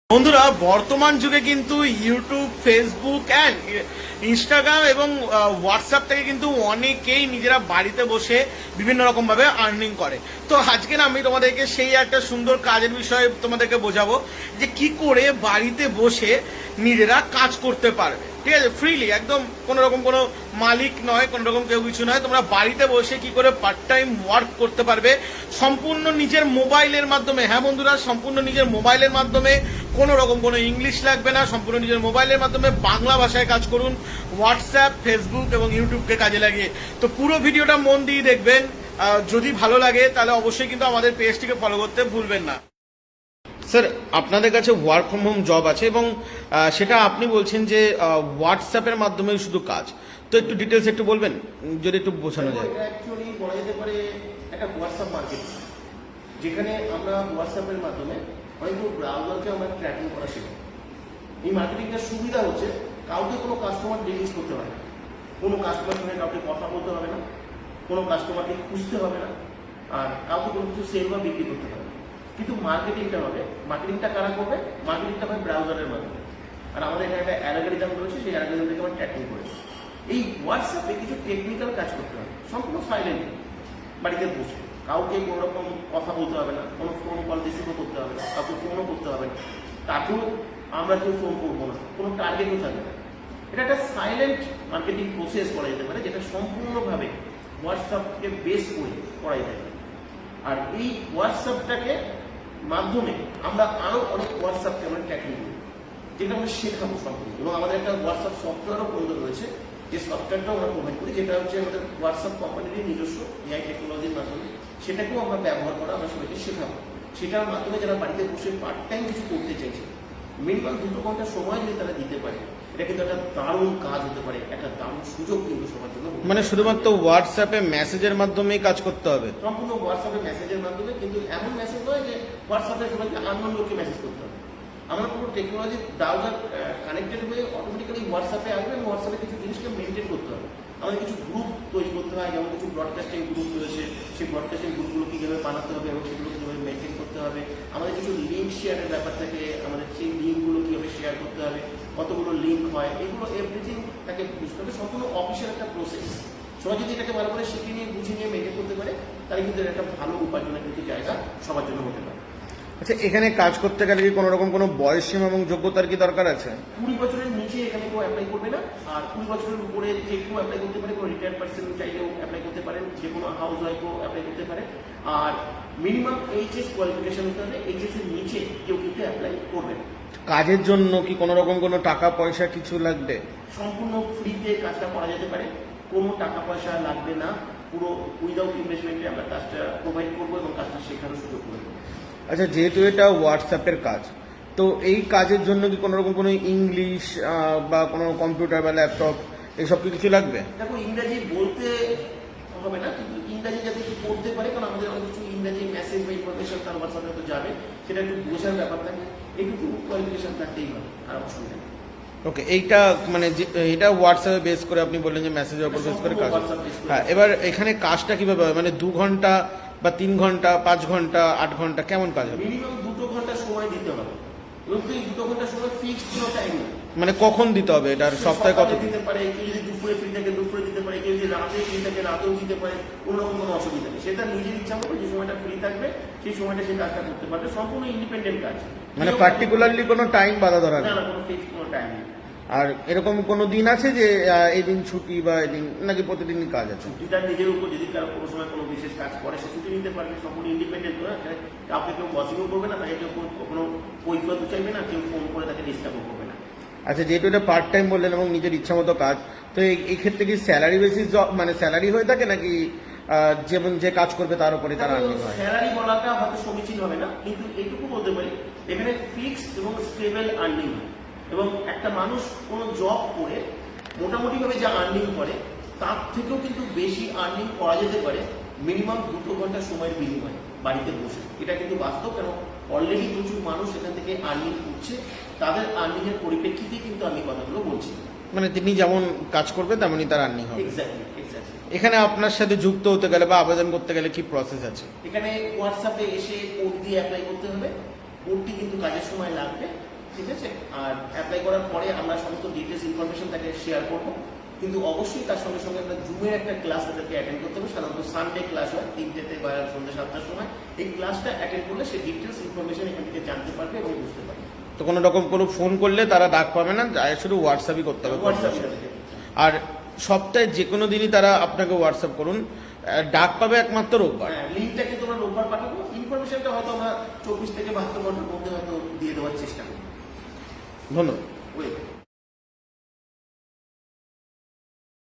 বন্ধুরা, বর্তমান যুগে কিন্তু ইউটিউব, ফেসবুক অ্যান্ড ইনস্টাগ্রাম এবং হোয়াটসঅ্যাপ থেকে কিন্তু অনেকেই নিজেরা বাড়িতে বসে বিভিন্ন রকম ভাবে আর্নিং করে। তো আজকে আমি তোমাদেরকে সেই একটা সুন্দর কাজের বিষয়ে তোমাদেরকে বোঝাবো যে কি করে বাড়িতে বসে নিজেরা কাজ করতে পারবে। ঠিক আছে, ফ্রিলি, একদম কোনো রকম কোনো মালিক নয়, কোনো রকম কেউ কিছু নয়। তোমরা বাড়িতে বসে কি করে পার্ট টাইম ওয়ার্ক করতে পারবে সম্পূর্ণ নিজের মোবাইলের মাধ্যমে। হ্যাঁ বন্ধুরা, সম্পূর্ণ নিজের মোবাইলের মাধ্যমে, কোনো রকম কোনো ইংলিশ লাগবে না, সম্পূর্ণ নিজের মোবাইলের মাধ্যমে বাংলা ভাষায় কাজ করুন হোয়াটসঅ্যাপ, ফেসবুক এবং ইউটিউবকে কাজে লাগিয়ে। তো পুরো ভিডিওটা মন দিয়ে দেখবেন। যদি ভালো লাগে তাহলে অবশ্যই কিন্তু আমাদের পেজটিকে ফলো করতে ভুলবেন না। স্যার, আপনাদের কাছে ওয়ার্ক ফ্রম হোম জব আছে এবং সেটা আপনি বলছেন যে হোয়াটসঅ্যাপের মাধ্যমে শুধু কাজ। তো একটু ডিটেলস একটু বলবেন, যদি একটু বোঝানো যায়। অ্যাকচুয়ালি বলা যেতে পারে একটা হোয়াটসঅ্যাপ মার্কেট, যেখানে আমরা হোয়াটসঅ্যাপের মাধ্যমে অনেকগুলো ব্রাউজারকে আমরা ট্র্যাকিং করা শিখি। এই মার্কেটিংটার সুবিধা হচ্ছে কাউকে কোনো কাস্টমার ডিলিংস করতে হবে না, কোনো কাস্টমার সঙ্গে কাউকে কথা বলতে হবে না, কোনো কাস্টমারকে খুঁজতে হবে না, আর কাউকে কোনো কিছু সেল বা বিক্রি করতে হবে না। কিন্তু মার্কেটিংটা কারা করবে? মার্কেটিংটা হবে ব্রাউজারের মাধ্যমে। আর আমাদের এখানে একটা অ্যালগরিদম রয়েছে, সেই অ্যালগরিদমটাকে আমরা ট্র্যাকিং করেছি। এই হোয়াটসঅ্যাপে কিছু টেকনিক্যাল কাজ করতে হবে, সম্পূর্ণ সাইলেন্ট, বাড়িতে বসে। কাউকে কোনো রকম কথা বলতে হবে না, কোনো ফোন কল রিসিভও করতে হবে না, কাউকে ফোনও করতে হবে না, তাকেও আমরা কেউ ফোন করবো না, কোনো টার্গেটও থাকবে না। এটা একটা সাইলেন্ট মার্কেটিং প্রসেস করা যেতে পারে, যেটা সম্পূর্ণভাবে হোয়াটসঅ্যাপকে বেস করে করা যেতে পারে। আর এই হোয়াটসঅ্যাপটাকে মাধ্যমে আমরা আরও অনেক হোয়াটসঅ্যাপকে আমরা ট্র্যাকিং করি, যেটা আমরা শেখাবো সম্পূর্ণ। এবং আমাদের একটা হোয়াটসঅ্যাপ সফটওয়্যারও বন্ধ রয়েছে, যে সফটওয়্যারটাও আমরা প্রোভাইড করি, যেটা হচ্ছে আমাদের হোয়াটসঅ্যাপ কোম্পানির নিজস্ব এআই টেকনোলজির মাধ্যমে। সেটাকেও আমরা ব্যবহার করা আমরা সবাইকে শেখাবো। সেটার মাধ্যমে যারা বাড়িতে বসে পার্ট টাইম কিছু করতে চাইছে, মিনিমাম 2 ঘন্টা সময় যদি তারা দিতে পারে, এটা কিন্তু একটা দারুণ কাজ হতে পারে, একটা দারুণ সুযোগ কিন্তু সবার জন্য। মানে শুধুমাত্র হোয়াটসঅ্যাপে মেসেজের মাধ্যমেই কাজ করতে হবে? সম্পূর্ণ হোয়াটসঅ্যাপে মেসেজের মাধ্যমে, কিন্তু এমন মেসেজ নয় যে হোয়াটসঅ্যাপে সবাইকে আননোন লোককে মেসেজ করতে হবে। আমরা পুরো টেকনোলজি ব্রাউজার কানেক্টেড হয়ে অটোমেটিক্যালি হোয়াটসঅ্যাপে আসবে এবং হোয়াটসঅ্যাপে কিছু জিনিসকে মেনটেন করতে হবে। আমাদের কিছু গ্রুপ তৈরি করতে হয়, যেমন কিছু ব্রডকাস্টিং গ্রুপ রয়েছে, সেই ব্রডকাস্টিং গ্রুপগুলো কীভাবে বানাতে হবে এবং সেগুলো কীভাবে মেনটেন করতে হবে। আমাদের কিছু লিঙ্ক শেয়ারের ব্যাপার থাকে, আমাদের সেই লিঙ্কগুলো কীভাবে শেয়ার করতে হবে, কতগুলো লিঙ্ক হয়, এগুলো এভরিথিং তাকে বুঝতে হবে। সম্পূর্ণ অফিসিয়াল একটা প্রসেস। সবাই যদি এটাকে ভালো করে শিখে নিয়ে বুঝে নিয়ে মেনটেন করতে পারে, তাহলে কিন্তু একটা ভালো উপার্জনের কিন্তু জায়গা সবার জন্য হতে পারে। আচ্ছা, এখানে কাজ করতে গেলে কি কোনো রকম কোনো বয়স সীমা এবং যোগ্যতার কি দরকার আছে? 20 বছরের নিচে এখানে কেউ অ্যাপ্লাই করবে না, আর 20 বছরের উপরে যে কেউ অ্যাপ্লাই করতে পারে, কোনো রিটায়ার্ড পার্সন চাইলেও অ্যাপ্লাই করতে পারেন, যে কোনো হাউস ওয়াইফও অ্যাপ্লাই করতে পারে। আর মিনিমাম এইচএস কোয়ালিফিকেশন হতে হবে, এইচএস এর নিচে কেউ কিন্তু অ্যাপ্লাই করবে না। কাজের জন্য কি কোনো রকম কোনো টাকা পয়সা কিছু লাগবে? সম্পূর্ণ ফ্রিতে কাজটা করা যেতে পারে, কোনো টাকা পয়সা লাগবে না, পুরো উইদাউট ইনভেস্টমেন্টে আমরা কাজটা প্রোভাইড করবো এবং কাজটা শেখানোর সুযোগ করে দেবো। আচ্ছা, যেহেতু এটা হোয়াটসঅ্যাপের কাজ, তো এই কাজের জন্য কি কোনো রকম কোনো ইংলিশ বা কোনো কম্পিউটার বা ল্যাপটপ এইসব কি কিছু লাগবে? দেখো, ইংরাজি বলতে হবে না, কিন্তু ইংরাজি যাতে একটু পড়তে পারে, কারণ আমাদের অনেক কিছু ইংরাজি মেসেজ বা ইনফরমেশন তার হোয়াটসঅ্যাপে তো যাবে, সেটা একটু বোঝার ব্যাপার থাকে, একটু কোয়ালিফিকেশন থাকতেই হবে, আর অসুবিধা নেই। ওকে, এইটা মানে এটা হোয়াটসঅ্যাপে বেস করে আপনি বললেন যে মেসেজের উপর বেস করে কাজ। হ্যাঁ, এবার এখানে কাজটা কিভাবে হবে? মানে 2 ঘন্টা বা 3 ঘন্টা, 5 ঘন্টা, 8 ঘন্টা, কেমন কাজ হবে? মিনিমাম 2 ঘন্টা সময় দিতে হবে, এবং তুই 2 ঘন্টা সময় ফিক্সড কোনো টাইম নেই। মানে কখন দিতে হবে? এটার সপ্তাহে কত দিতে পারে, কেউ যদি দুপুরে ফ্রি থাকে দুপুরে দিতে পারে, কেউ যদি রাতে ফ্রি থাকে রাতেও দিতে পারে, কোনো রকম কোনো অসুবিধা নেই। সেটা নিজের ইচ্ছা মতো যে সময়টা ফ্রি থাকবে সেই সময়টা সে কাজটা করতে পারবে, সম্পূর্ণ ইন্ডিপেন্ডেন্ট কাজ। মানে পার্টিকুলারলি কোনো টাইম বাধা ধরা নেই? না, কোনো ফিক্সড কোনো টাইম নেই। আর এরকম কোনো দিন আছে যে এই দিন ছুটি বা এই দিন, নাকি প্রতিদিনই কাজ আছে? ছুটিটা নিজের উপর, যদি কারো কোনো সময় কোনো বিশেষ কাজ করে সে ছুটি নিতে পারবে, সম্পূর্ণ ইন্ডিপেন্ডেন্ট করে। কাউকে কেউ বসিংও করবে না, তাকে কেউ কোনো কৈফিয়ত চাইবে না, কেউ ফোন করে তাকে ডিস্টার্বও করবে না। আচ্ছা, যেহেতু এটা পার্ট টাইম বললেন এবং নিজের ইচ্ছা মতো কাজ, তো এই ক্ষেত্রে কি স্যালারি বেসিস জব, মানে স্যালারি হয়ে থাকে, নাকি যেমন যে কাজ করবে তার উপরে তার আর্নিং হয়? স্যালারি বলাটা হয়তো সমীচীন হবে না, কিন্তু এইটুকু বলতে পারি এখানে ফিক্সড এবং স্টেবল আর্নিং হয়। এবং একটা মানুষ কোনো জব করে মোটামুটিভাবে যা আর্নিং করে তার থেকেও কিন্তু বেশি আর্নিং করা যেতে পারে মিনিমাম 2 ঘন্টা সময়ের বিনিময়ে বাড়িতে বসে। এটা কিন্তু বাস্তব, কারণ অলরেডি প্রচুর মানুষ এখান থেকে আর্নিং করছে, তাদের আর্নিং এর পরিপ্রেক্ষিতে কিন্তু আমি কথাগুলো বলছি। মানে তিনি যেমন কাজ করবে তেমনই তার আর্নিং হবে। এক্স্যাক্টলি। এখানে আপনার সাথে যুক্ত হতে গেলে বা আবেদন করতে গেলে কি প্রসেস আছে? এখানে হোয়াটসঅ্যাপে এসে কোড দিয়ে অ্যাপ্লাই করতে হবে। কোডটি কিন্তু কাজের সময় লাগবে, ঠিক আছে? আর অ্যাপ্লাই করার পরে আমরা সমস্ত ডিটেলস ইনফরমেশন তাকে শেয়ার করবো, কিন্তু অবশ্যই তার সঙ্গে সঙ্গে আমরা জুমের একটা ক্লাস তাদেরকে অ্যাটেন্ড করতে হবে। সাধারণত সানডে ক্লাস হয় 3টেতে বা সন্ধ্যা 7টার সময়। এই ক্লাসটা অ্যাটেন্ড করলে সে ডিটেলস ইনফরমেশন এখান থেকে জানতে পারবে এবং বুঝতে পারবে। তো কোনো রকম কোনো ফোন করলে তারা ডাক পাবে না, শুধু হোয়াটসঅ্যাপই করতে হবে। হোয়াটসঅ্যাপে আর সপ্তাহে যে কোনো দিনই তারা আপনাকে হোয়াটসঅ্যাপ করুন, ডাক পাবে একমাত্র রোববার। হ্যাঁ, লিঙ্কটা কিন্তু আমরা রোববার পাঠাবো। ইনফরমেশনটা হয়তো আমরা 24 থেকে 72 ঘন্টার মধ্যে হয়তো দিয়ে দেওয়ার চেষ্টা করবো। ধন্যবাদ। ওয়েলকাম।